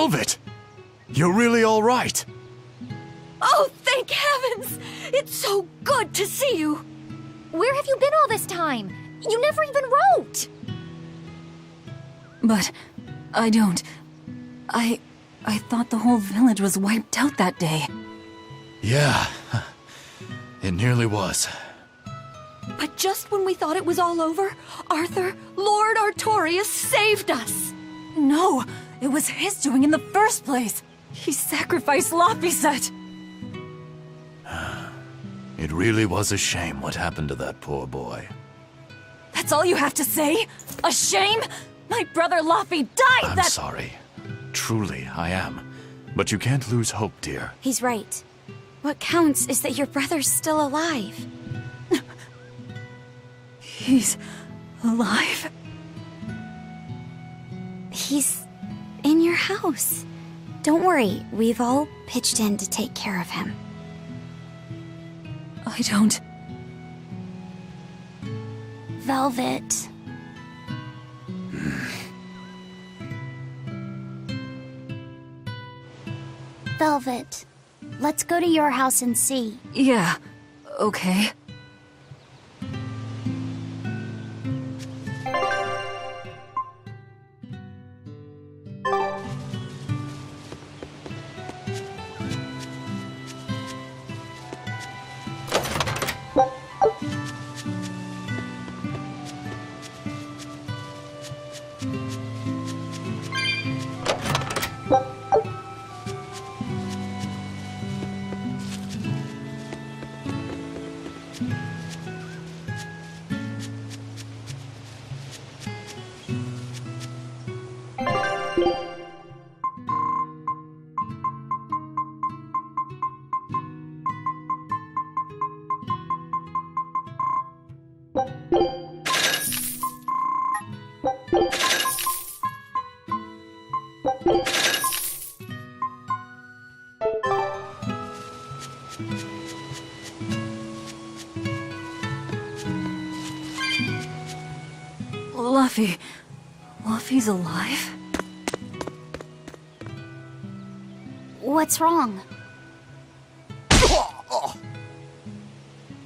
Velvet! You're really all right. Oh, thank heavens! It's so good to see you! Where have you been all this time? You never even wrote! But I don't. I thought the whole village was wiped out that day. Yeah, it nearly was. But just when we thought it was all over, Arthur, Lord Artorias saved us! No, it was his doing in the first place. He sacrificed Laphicet. It really was a shame what happened to that poor boy. That's all you have to say? A shame? My brother Laphi died I'm sorry. Truly, I am. But you can't lose hope, dear. He's right. What counts is that your brother's still alive. He's alive? He's in your house. Don't worry, we've all pitched in to take care of him. I don't... Velvet. Velvet, let's go to your house and see. Yeah, okay. Laphi's alive? What's wrong?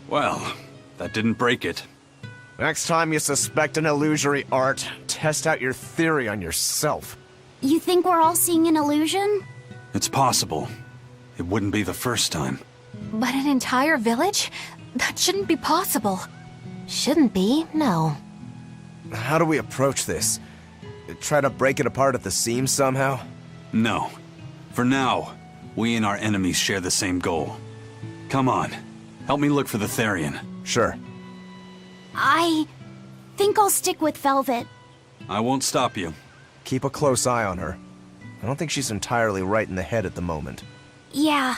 Well, that didn't break it. Next time you suspect an illusory art, test out your theory on yourself. You think we're all seeing an illusion? It's possible. It wouldn't be the first time. But an entire village? That shouldn't be possible. Shouldn't be, no. How do we approach this? Try to break it apart at the seams somehow? No. For now, we and our enemies share the same goal. Come on. Help me look for the Therian. Sure. I think I'll stick with Velvet. I won't stop you. Keep a close eye on her. I don't think she's entirely right in the head at the moment. Yeah.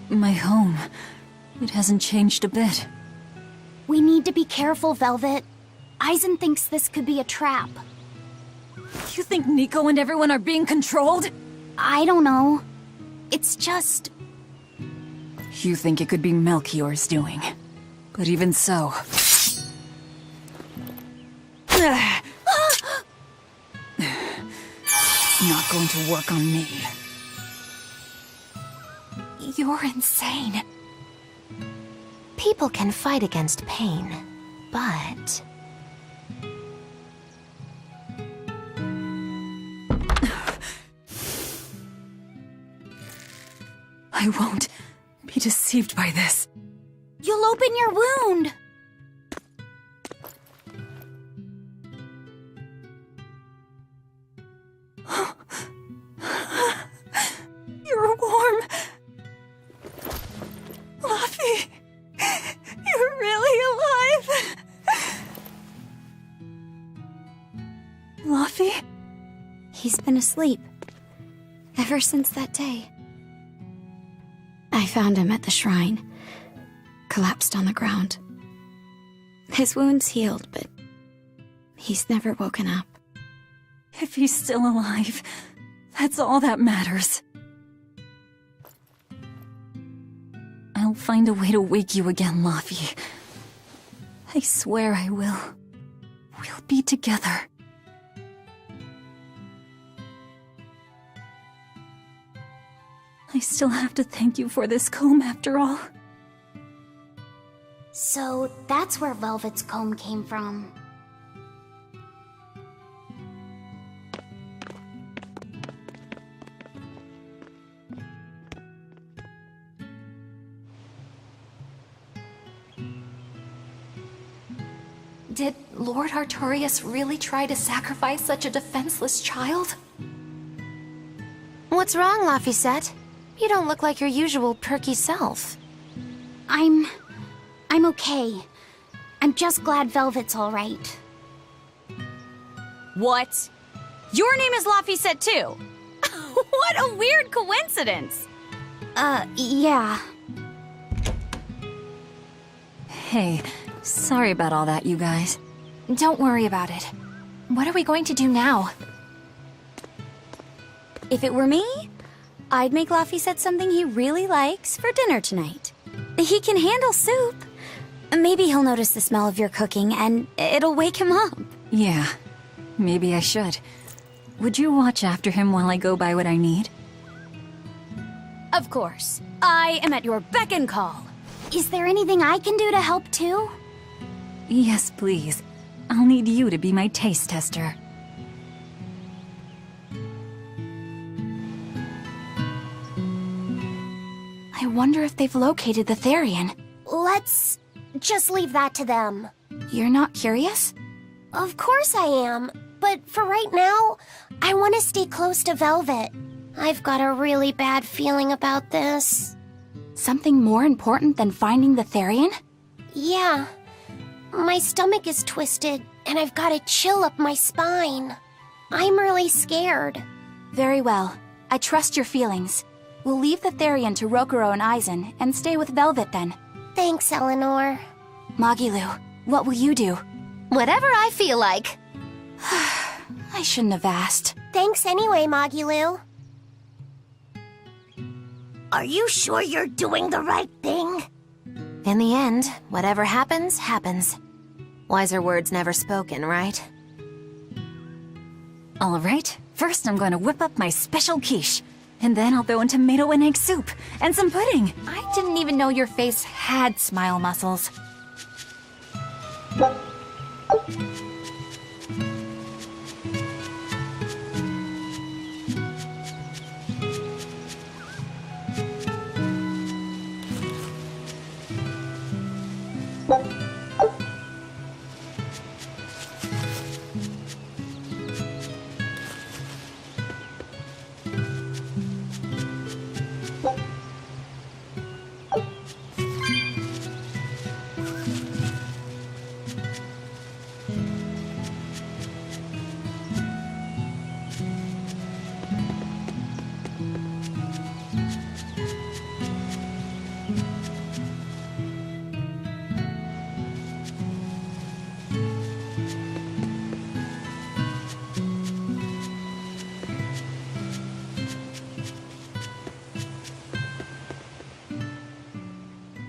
My home. It hasn't changed a bit. We need to be careful, Velvet. Eisen thinks this could be a trap. You think Nico and everyone are being controlled? I don't know. It's just... You think it could be Melchior's doing. But even so... It's not going to work on me. You're insane. People can fight against pain, but... I won't be deceived by this. You'll open your wound! You're warm. Laphi, you're really alive. Laphi? He's been asleep. Ever since that day. I found him at the shrine, collapsed on the ground. His wounds healed, but he's never woken up. If he's still alive, that's all that matters. I'll find a way to wake you again, Laffy. I swear I will. We'll be together. I still have to thank you for this comb after all. So that's where Velvet's comb came from. Did Lord Artorias really try to sacrifice such a defenseless child? What's wrong, Laphicet? You don't look like your usual perky self. I'm okay. I'm just glad Velvet's all right. What? Your name is Laphicet too? What a weird coincidence! Yeah. Hey, sorry about all that, you guys. Don't worry about it. What are we going to do now? If it were me, I'd make Laphicet something he really likes for dinner tonight. He can handle soup. Maybe he'll notice the smell of your cooking and it'll wake him up. Yeah, maybe I should. Would you watch after him while I go buy what I need? Of course. I am at your beck and call. Is there anything I can do to help too? Yes, please. I'll need you to be my taste tester. I wonder if they've located the Therian. Let's just leave that to them. You're not curious? Of course I am, but for right now, I want to stay close to Velvet. I've got a really bad feeling about this. Something more important than finding the Therian? Yeah. My stomach is twisted, and I've got a chill up my spine. I'm really scared. Very well. I trust your feelings. We'll leave the Therian to Rokuro and Aizen, and stay with Velvet then. Thanks, Eleanor. Magilu, what will you do? Whatever I feel like. I shouldn't have asked. Thanks anyway, Magilu. Are you sure you're doing the right thing? In the end, whatever happens, happens. Wiser words never spoken, right? All right, first I'm going to whip up my special quiche. And then I'll throw in tomato and egg soup, and some pudding. I didn't even know your face had smile muscles.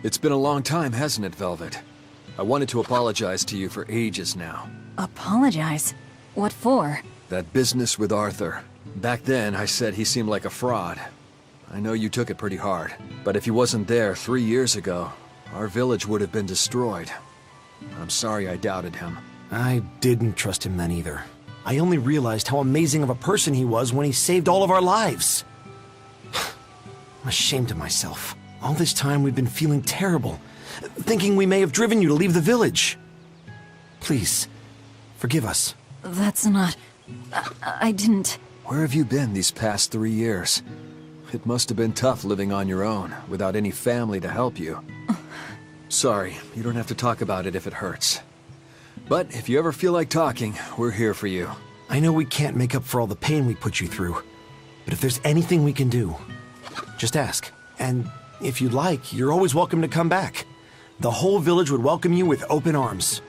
It's been a long time, hasn't it, Velvet? I wanted to apologize to you for ages now. Apologize? What for? That business with Arthur. Back then, I said he seemed like a fraud. I know you took it pretty hard, but if he wasn't there 3 years ago, our village would have been destroyed. I'm sorry I doubted him. I didn't trust him then either. I only realized how amazing of a person he was when he saved all of our lives. I'm ashamed of myself. All this time we've been feeling terrible, thinking we may have driven you to leave the village. Please, forgive us. That's not... I didn't... Where have you been these past 3 years? It must have been tough living on your own, without any family to help you. Sorry, you don't have to talk about it if it hurts. But if you ever feel like talking, we're here for you. I know we can't make up for all the pain we put you through, but if there's anything we can do, just ask. And If you'd like, you're always welcome to come back. The whole village would welcome you with open arms.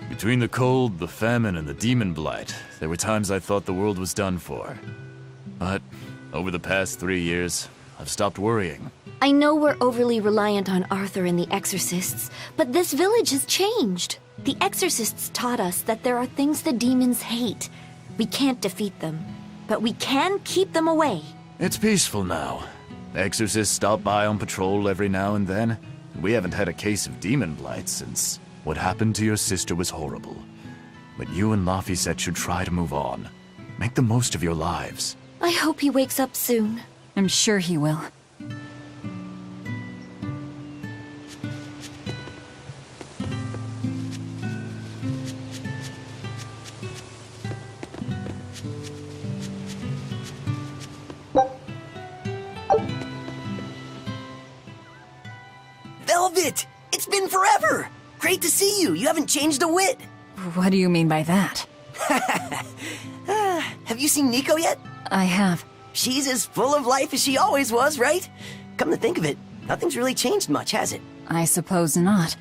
Between the cold, the famine, and the demon blight, there were times I thought the world was done for. But over the past 3 years, I've stopped worrying. I know we're overly reliant on Arthur and the exorcists, but this village has changed. The exorcists taught us that there are things the demons hate. We can't defeat them, but we can keep them away. It's peaceful now. Exorcists stop by on patrol every now and then. We haven't had a case of demon blight since what happened to your sister was horrible. But you and Laphicet should try to move on. Make the most of your lives. I hope he wakes up soon. I'm sure he will. Velvet! It's been forever! Great to see you. You haven't changed a whit. What do you mean by that? Have you seen Nico yet? I have. She's as full of life as she always was, right? Come to think of it, nothing's really changed much, has it? I suppose not.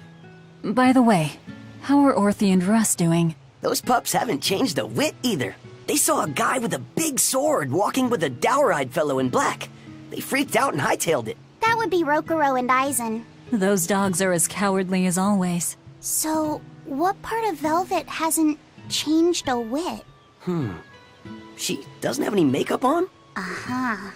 By the way, how are Orthy and Russ doing? Those pups haven't changed a whit either. They saw a guy with a big sword walking with a dour-eyed fellow in black. They freaked out and hightailed it. That would be Rokuro and Aizen. Those dogs are as cowardly as always. So, what part of Velvet hasn't changed a whit? She doesn't have any makeup on? Uh-huh.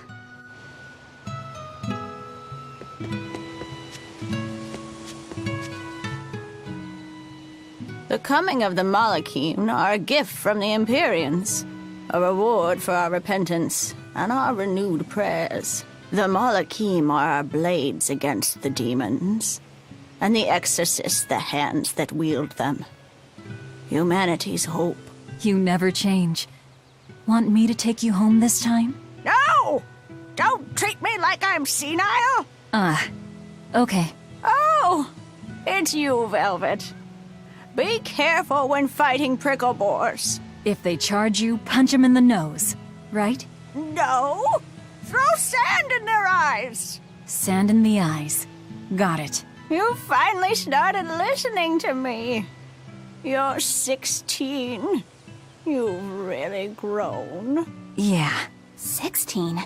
The coming of the Malachim are a gift from the Empyreans, a reward for our repentance and our renewed prayers. The Malachim are our blades against the demons, and the exorcists the hands that wield them. Humanity's hope. You never change. Want me to take you home this time? No! Don't treat me like I'm senile! Okay. Oh! It's you, Velvet. Be careful when fighting prickle boars. If they charge you, punch them in the nose, right? No! Throw sand in their eyes! Sand in the eyes. Got it. You finally started listening to me. You're 16. You've really grown. Yeah. 16?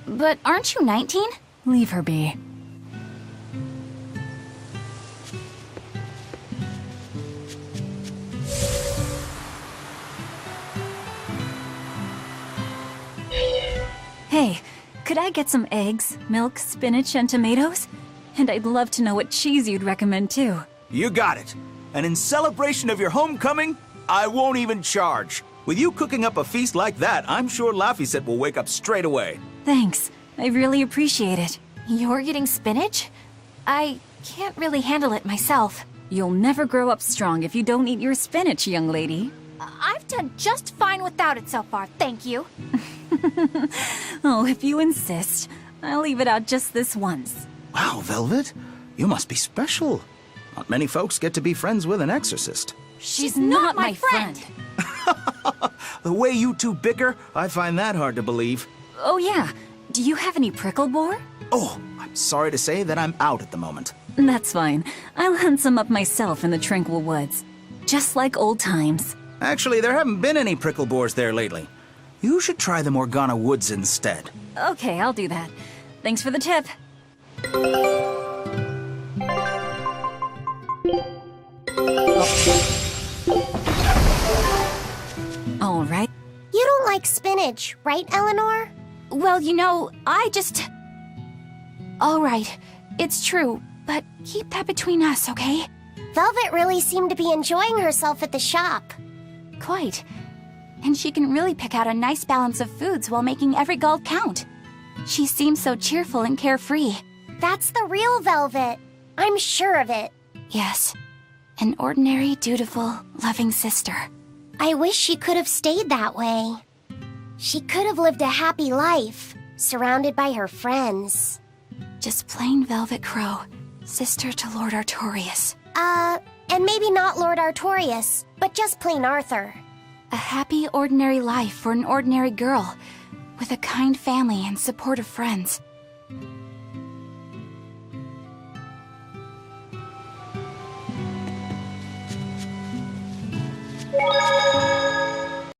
But aren't you 19? Leave her be. Hey, could I get some eggs, milk, spinach, and tomatoes? And I'd love to know what cheese you'd recommend too. You got it. And in celebration of your homecoming, I won't even charge. With you cooking up a feast like that, I'm sure Laphicet will wake up straight away. Thanks. I really appreciate it. You're getting spinach? I can't really handle it myself. You'll never grow up strong if you don't eat your spinach, young lady. I've done just fine without it so far, thank you. Oh, if you insist. I'll leave it out just this once. Wow, Velvet. You must be special. Not many folks get to be friends with an exorcist. She's not my friend. The way you two bicker, I find that hard to believe. Oh yeah, do you have any prickle boar? Oh, I'm sorry to say that I'm out at the moment. That's fine. I'll hunt some up myself in the tranquil woods. Just like old times. Actually, there haven't been any prickle boars there lately. You should try the Morgana Woods instead. Okay, I'll do that. Thanks for the tip. All right. You don't like spinach, right, Eleanor? Well, you know, I just... All right, it's true, but keep that between us, okay? Velvet really seemed to be enjoying herself at the shop. Quite. And she can really pick out a nice balance of foods while making every gulp count. She seems so cheerful and carefree. That's the real Velvet. I'm sure of it. Yes. An ordinary, dutiful, loving sister. I wish she could have stayed that way. She could have lived a happy life, surrounded by her friends. Just plain Velvet Crow, sister to Lord Artorias. And maybe not Lord Artorias, but just plain Arthur. A happy, ordinary life for an ordinary girl, with a kind family and supportive friends.